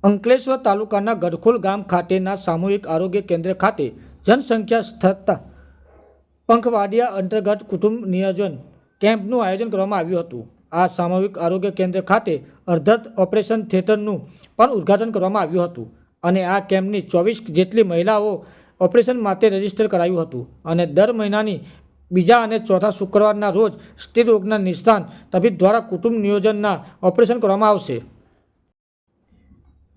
અંકલેશ્વર તાલુકાના ગડખોલ ગામ ખાતેના સામૂહિક આરોગ્ય કેન્દ્ર ખાતે જનસંખ્યા સ્થળતા પંખવાડિયા અંતર્ગત કુટુંબ નિયોજન કેમ્પનું આયોજન કરવામાં આવ્યું હતું। આ સામૂહિક આરોગ્ય કેન્દ્ર ખાતે અર્ધત ઓપરેશન થિયેટરનું પણ ઉદ્ઘાટન કરવામાં આવ્યું હતું અને આ કેમ્પની 24 જેટલી મહિલાઓ ઓપરેશન માટે રજીસ્ટર કરાયું હતું અને દર મહિનાની બીજા અને ચોથા શુક્રવારના રોજ સ્ત્રી રોગના નિષ્ણાત તબીબ દ્વારા કુટુંબ નિયોજનના ઓપરેશન કરવામાં આવશે।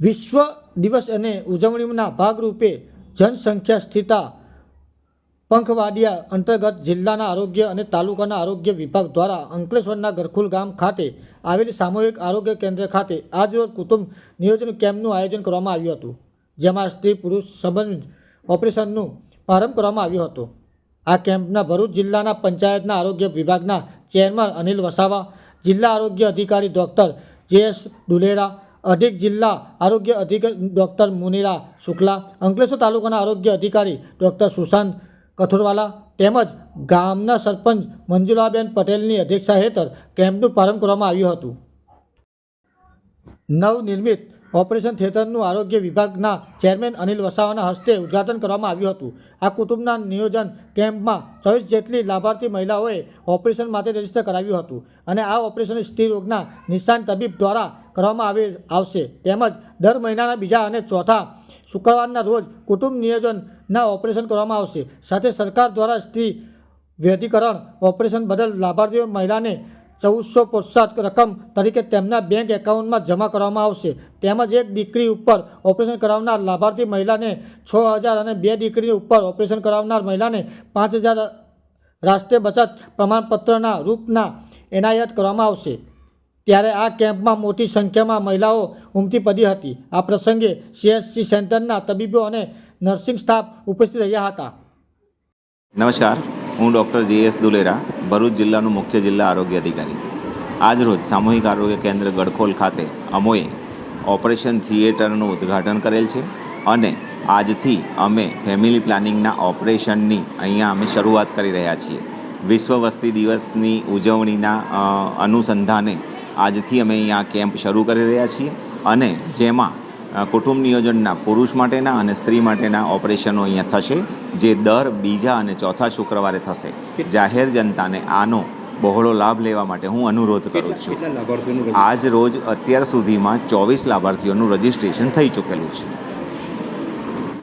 વિશ્વ દિવસ અને ઉજવણીના ભાગરૂપે જનસંખ્યા સ્થિરતા પંખવાડિયા અંતર્ગત જિલ્લાના આરોગ્ય અને તાલુકાના આરોગ્ય વિભાગ દ્વારા અંકલેશ્વરના ગડખોલ ગામ ખાતે આવેલી સામૂહિક આરોગ્ય કેન્દ્ર ખાતે આજરોજ કુટુંબ નિયોજન કેમ્પનું આયોજન કરવામાં આવ્યું હતું, જેમાં સ્ત્રી પુરુષ સંબંધિત ઓપરેશનનો પ્રારંભ કરવામાં આવ્યો હતો। આ કેમ્પના ભરૂચ જિલ્લાના પંચાયતના આરોગ્ય વિભાગના ચેરમેન અનિલ વસાવા, જિલ્લા આરોગ્ય અધિકારી ડૉક્ટર જે.એસ. દુલેરા, અધિક જિલ્લા આરોગ્ય અધિકારી ડૉક્ટર મુનિરા શુક્લા, અંકલેશ્વર તાલુકાના આરોગ્ય અધિકારી ડૉક્ટર સુશાંત કથોરવાલા તેમજ ગામના સરપંચ મંજુલાબેન પટેલની અધ્યક્ષતા હેઠળ કેમ્પનું પ્રારંભ કરવામાં આવ્યું હતું। નવનિર્મિત ઓપરેશન થિયેટરનું આરોગ્ય વિભાગના ચેરમેન અનિલ વસાવાના હસ્તે ઉદ્ઘાટન કરવામાં આવ્યું હતું। આ કુટુંબના નિયોજન કેમ્પમાં 24 જેટલી લાભાર્થી મહિલાઓએ ઓપરેશન માટે રજીસ્ટર કરાવ્યું હતું અને આ ઓપરેશન સ્ત્રી રોગના નિષ્ણાત તબીબ દ્વારા કરવામાં આવશે તેમજ દર મહિનાના બીજા અને ચોથા શુક્રવારના રોજ કુટુંબ નિયોજનના ઓપરેશન કરવામાં આવશે। સાથે સરકાર દ્વારા સ્ત્રી વૈધિકરણ ઓપરેશન બદલ લાભાર્થી મહિલાને 1400 પ્રોત્સાહક રકમ તરીકે તેમના બેંક એકાઉન્ટમાં જમા કરવામાં આવશે તેમજ એક દીકરી ઉપર ઓપરેશન કરાવનાર લાભાર્થી મહિલાને 6000 અને બે દીકરી ઉપર ઓપરેશન કરાવનાર મહિલાને 5000 રાષ્ટ્રીય બચત પ્રમાણપત્રના રૂપના એનાયત કરવામાં આવશે। ત્યારે આ કેમ્પમાં મોટી સંખ્યામાં મહિલાઓ ઉમટી પડી હતી। આ પ્રસંગે CHC સેન્ટરના તબીબો અને નર્સિંગ સ્ટાફ ઉપસ્થિત રહ્યા હતા। નમસ્કાર, હું ડૉક્ટર જે.એસ. દુલેરા, ભરૂચ જિલ્લાનું મુખ્ય જિલ્લા આરોગ્ય અધિકારી। આજરોજ સામૂહિક આરોગ્ય કેન્દ્ર ગડખોલ ખાતે અમોએ ઓપરેશન થિયેટરનું ઉદ્ઘાટન કરેલ છે અને આજથી અમે ફેમિલી પ્લાનિંગના ઓપરેશનની અહીંયા અમે શરૂઆત કરી રહ્યા છીએ। વિશ્વ વસ્તી દિવસની ઉજવણીના અનુસંધાને આજથી અમે અહીંયા કેમ્પ શરૂ કરી રહ્યા છીએ અને જેમાં કુટુંબ નિયોજનના પુરુષ માટેના અને સ્ત્રી માટેના ઓપરેશનો અહીંયા થશે, જે દર બીજા અને ચોથા શુક્રવારે થશે। જાહેર જનતાને આનો બહોળો લાભ લેવા માટે હું અનુરોધ કરું છું। આજ રોજ અત્યાર સુધીમાં 24 લાભાર્થીઓનું રજિસ્ટ્રેશન થઈ ચૂકેલું છે।